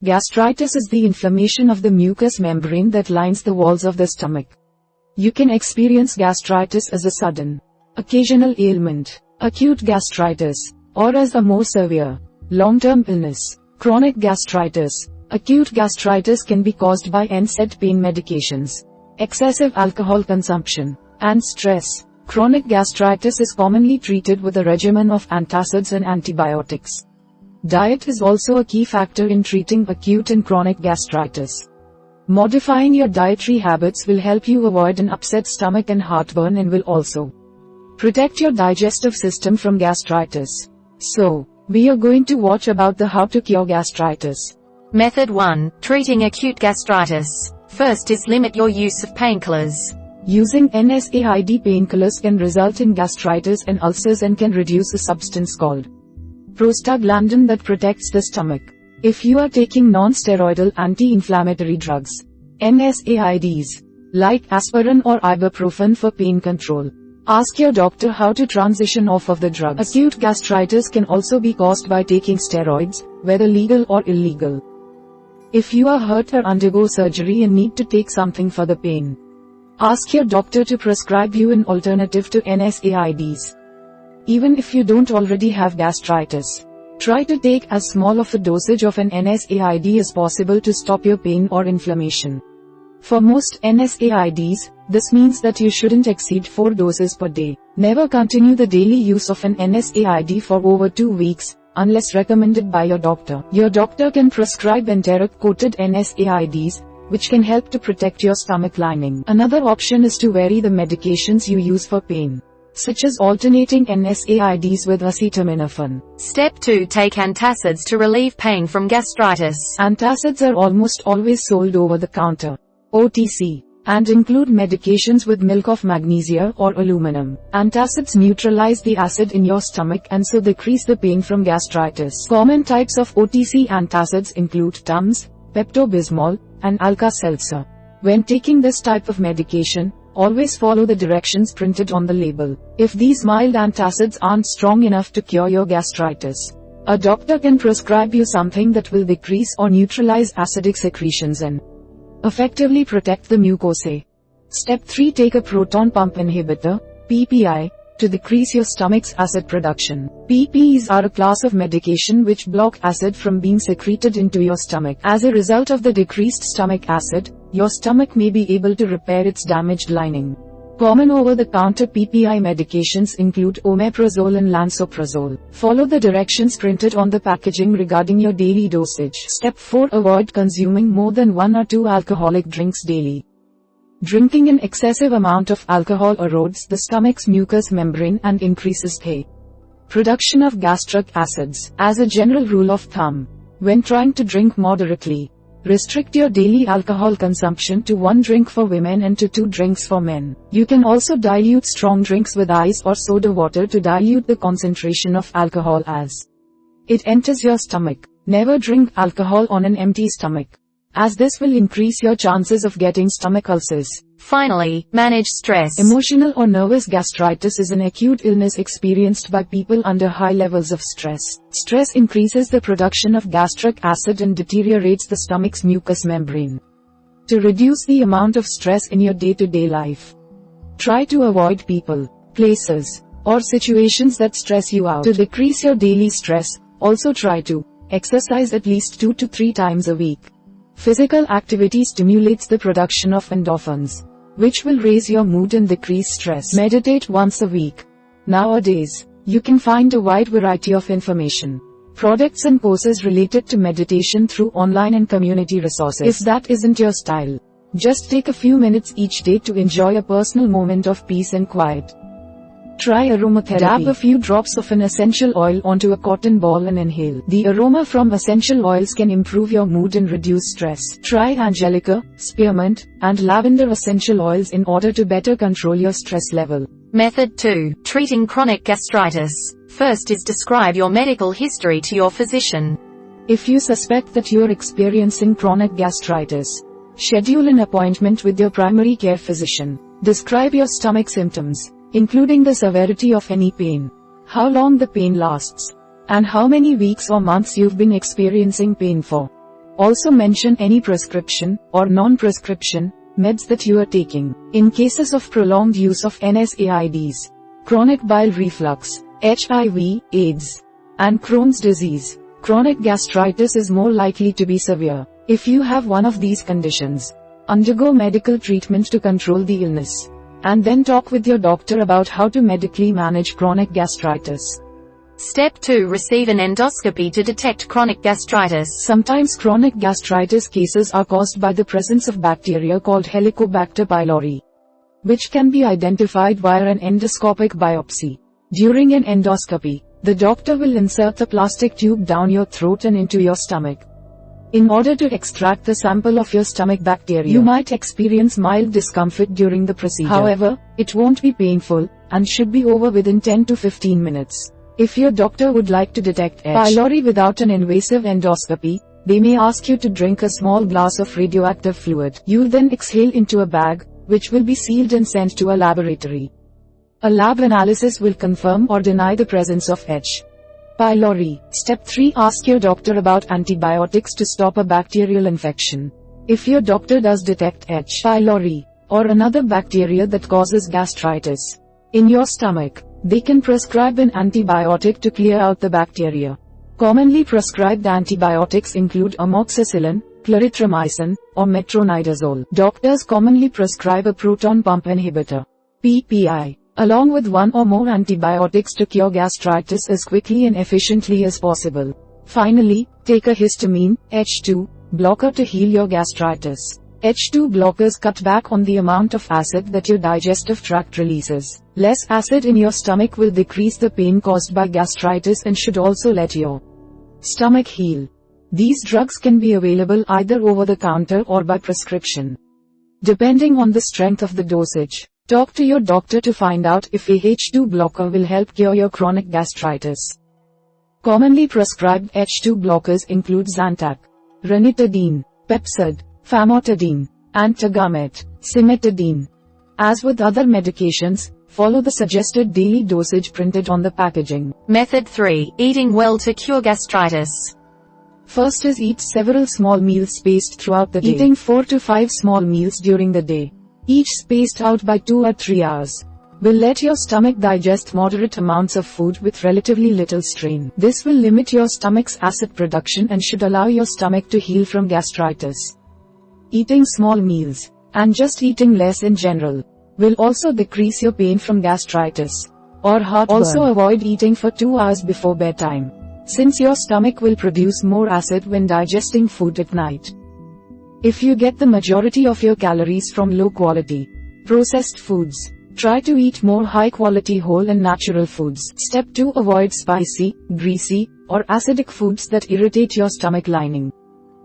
Gastritis is the inflammation of the mucous membrane that lines the walls of the stomach. You can experience gastritis as a sudden, occasional ailment, acute gastritis, or as a more severe, long-term illness. Chronic gastritis. Acute gastritis can be caused by NSAID pain medications, excessive alcohol consumption, and stress. Chronic gastritis is commonly treated with a regimen of antacids and antibiotics. Diet is also a key factor in treating acute and chronic gastritis. Modifying your dietary habits will help you avoid an upset stomach and heartburn and will also protect your digestive system from gastritis. So, we are going to watch about the how to cure gastritis. Method 1. Treating acute gastritis. First is limit your use of painkillers. Using NSAID painkillers can result in gastritis and ulcers and can reduce a substance called prostaglandin that protects the stomach. If you are taking non-steroidal anti-inflammatory drugs, NSAIDs, like aspirin or ibuprofen for pain control, ask your doctor how to transition off of the drugs. Acute gastritis can also be caused by taking steroids, whether legal or illegal. If you are hurt or undergo surgery and need to take something for the pain, ask your doctor to prescribe you an alternative to NSAIDs. Even if you don't already have gastritis, try to take as small of a dosage of an NSAID as possible to stop your pain or inflammation. For most NSAIDs, this means that you shouldn't exceed 4 doses per day. Never continue the daily use of an NSAID for over 2 weeks, unless recommended by your doctor. Your doctor can prescribe enteric-coated NSAIDs, which can help to protect your stomach lining. Another option is to vary the medications you use for pain, such as alternating NSAIDs with acetaminophen. Step 2. Take antacids to relieve pain from gastritis. Antacids are almost always sold over the counter, OTC, and include medications with milk of magnesia or aluminum. Antacids neutralize the acid in your stomach and so decrease the pain from gastritis. Common types of OTC antacids include Tums, Pepto-Bismol, and Alka-Seltzer. When taking this type of medication, always follow the directions printed on the label. If these mild antacids aren't strong enough to cure your gastritis, a doctor can prescribe you something that will decrease or neutralize acidic secretions and effectively protect the mucosae. Step 3. Take a proton pump inhibitor, PPI, to decrease your stomach's acid production. PPIs are a class of medication which block acid from being secreted into your stomach. As a result of the decreased stomach acid, your stomach may be able to repair its damaged lining. Common over-the-counter PPI medications include omeprazole and lansoprazole. Follow the directions printed on the packaging regarding your daily dosage. Step 4. Avoid consuming more than 1 or 2 alcoholic drinks daily. Drinking an excessive amount of alcohol erodes the stomach's mucous membrane and increases the production of gastric acids. As a general rule of thumb, when trying to drink moderately, restrict your daily alcohol consumption to 1 drink for women and to 2 drinks for men. You can also dilute strong drinks with ice or soda water to dilute the concentration of alcohol as it enters your stomach. Never drink alcohol on an empty stomach, as this will increase your chances of getting stomach ulcers. Finally, manage stress. Emotional or nervous gastritis is an acute illness experienced by people under high levels of stress. Stress increases the production of gastric acid and deteriorates the stomach's mucous membrane. To reduce the amount of stress in your day-to-day life, try to avoid people, places, or situations that stress you out. To decrease your daily stress, also try to exercise at least 2 to 3 times a week. Physical activity stimulates the production of endorphins, which will raise your mood and decrease stress. Meditate once a week. Nowadays, you can find a wide variety of information, products and courses related to meditation through online and community resources. If that isn't your style, just take a few minutes each day to enjoy a personal moment of peace and quiet. Try aromatherapy. Dab a few drops of an essential oil onto a cotton ball and inhale. The aroma from essential oils can improve your mood and reduce stress. Try angelica, spearmint, and lavender essential oils in order to better control your stress level. Method 2. Treating chronic gastritis. First is describe your medical history to your physician. If you suspect that you are experiencing chronic gastritis, schedule an appointment with your primary care physician. Describe your stomach symptoms, including the severity of any pain, how long the pain lasts, and how many weeks or months you've been experiencing pain for. Also mention any prescription or non-prescription meds that you are taking. In cases of prolonged use of NSAIDs, chronic bile reflux, HIV, AIDS, and Crohn's disease, chronic gastritis is more likely to be severe. If you have one of these conditions, undergo medical treatment to control the illness, and then talk with your doctor about how to medically manage chronic gastritis. Step 2. Receive an endoscopy to detect chronic gastritis. Sometimes chronic gastritis cases are caused by the presence of bacteria called Helicobacter pylori, which can be identified via an endoscopic biopsy. During an endoscopy, the doctor will insert the plastic tube down your throat and into your stomach. In order to extract the sample of your stomach bacteria, you might experience mild discomfort during the procedure. However, it won't be painful, and should be over within 10 to 15 minutes. If your doctor would like to detect H. pylori without an invasive endoscopy, they may ask you to drink a small glass of radioactive fluid. You'll then exhale into a bag, which will be sealed and sent to a laboratory. A lab analysis will confirm or deny the presence of H. pylori. Step 3. Ask your doctor about antibiotics to stop a bacterial infection. If your doctor does detect H. pylori, or another bacteria that causes gastritis in your stomach, they can prescribe an antibiotic to clear out the bacteria. Commonly prescribed antibiotics include amoxicillin, clarithromycin, or metronidazole. Doctors commonly prescribe a proton pump inhibitor, PPI, along with one or more antibiotics to cure gastritis as quickly and efficiently as possible. Finally, take a histamine, H2, blocker to heal your gastritis. H2 blockers cut back on the amount of acid that your digestive tract releases. Less acid in your stomach will decrease the pain caused by gastritis and should also let your stomach heal. These drugs can be available either over the counter or by prescription, depending on the strength of the dosage. Talk to your doctor to find out if a H2 blocker will help cure your chronic gastritis. Commonly prescribed H2 blockers include Zantac, ranitidine, Pepcid, famotidine, and Tagamet, cimetidine. As with other medications, follow the suggested daily dosage printed on the packaging. Method 3. Eating well to cure gastritis. First is eat several small meals spaced throughout the day. Eating 4 to 5 small meals during the day, each spaced out by 2 or 3 hours, will let your stomach digest moderate amounts of food with relatively little strain. This will limit your stomach's acid production and should allow your stomach to heal from gastritis. Eating small meals, and just eating less in general, will also decrease your pain from gastritis or heartburn. Also avoid eating for 2 hours before bedtime, since your stomach will produce more acid when digesting food at night. If you get the majority of your calories from low-quality, processed foods, try to eat more high-quality whole and natural foods. Step 2. Avoid spicy, greasy, or acidic foods that irritate your stomach lining.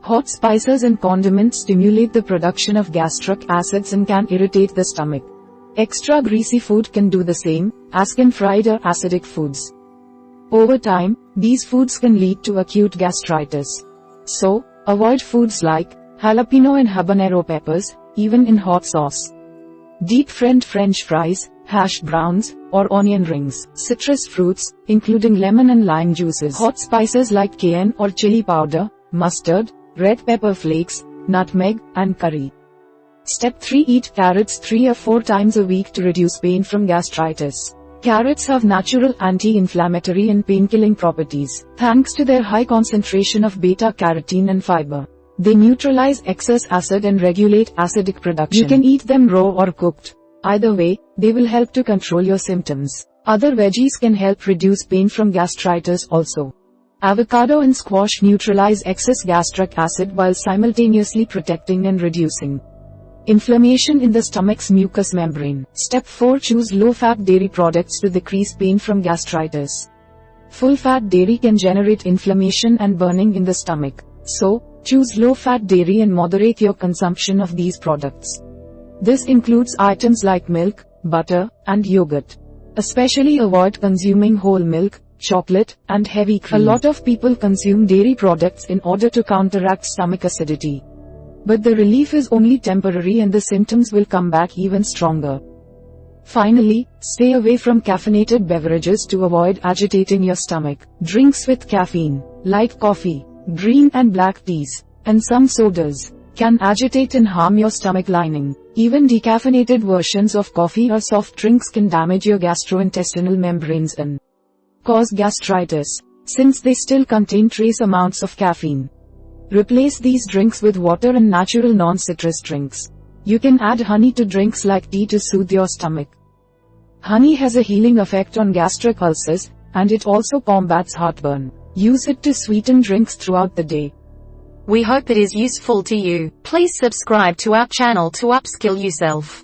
Hot spices and condiments stimulate the production of gastric acids and can irritate the stomach. Extra greasy food can do the same, as can fried or acidic foods. Over time, these foods can lead to acute gastritis. So, avoid foods like jalapeno and habanero peppers, even in hot sauce. Deep-fried French fries, hash browns, or onion rings. Citrus fruits, including lemon and lime juices. Hot spices like cayenne or chili powder, mustard, red pepper flakes, nutmeg, and curry. Step 3. Eat carrots 3 or 4 times a week to reduce pain from gastritis. Carrots have natural anti-inflammatory and pain-killing properties, thanks to their high concentration of beta-carotene and fiber. They neutralize excess acid and regulate acidic production. You can eat them raw or cooked. Either way, they will help to control your symptoms. Other veggies can help reduce pain from gastritis also. Avocado and squash neutralize excess gastric acid while simultaneously protecting and reducing inflammation in the stomach's mucous membrane. Step 4. Choose low-fat dairy products to decrease pain from gastritis. Full-fat dairy can generate inflammation and burning in the stomach. So, choose low-fat dairy and moderate your consumption of these products. This includes items like milk, butter, and yogurt. Especially avoid consuming whole milk, chocolate, and heavy cream. A lot of people consume dairy products in order to counteract stomach acidity. But the relief is only temporary and the symptoms will come back even stronger. Finally, stay away from caffeinated beverages to avoid agitating your stomach. Drinks with caffeine, like coffee, green and black teas, and some sodas can agitate and harm your stomach lining. Even decaffeinated versions of coffee or soft drinks can damage your gastrointestinal membranes and cause gastritis, since they still contain trace amounts of caffeine. Replace these drinks with water and natural non-citrus drinks. You can add honey to drinks like tea to soothe your stomach. Honey has a healing effect on gastric ulcers, and it also combats heartburn. Use it to sweeten drinks throughout the day. We hope it is useful to you. Please subscribe to our channel to upskill yourself.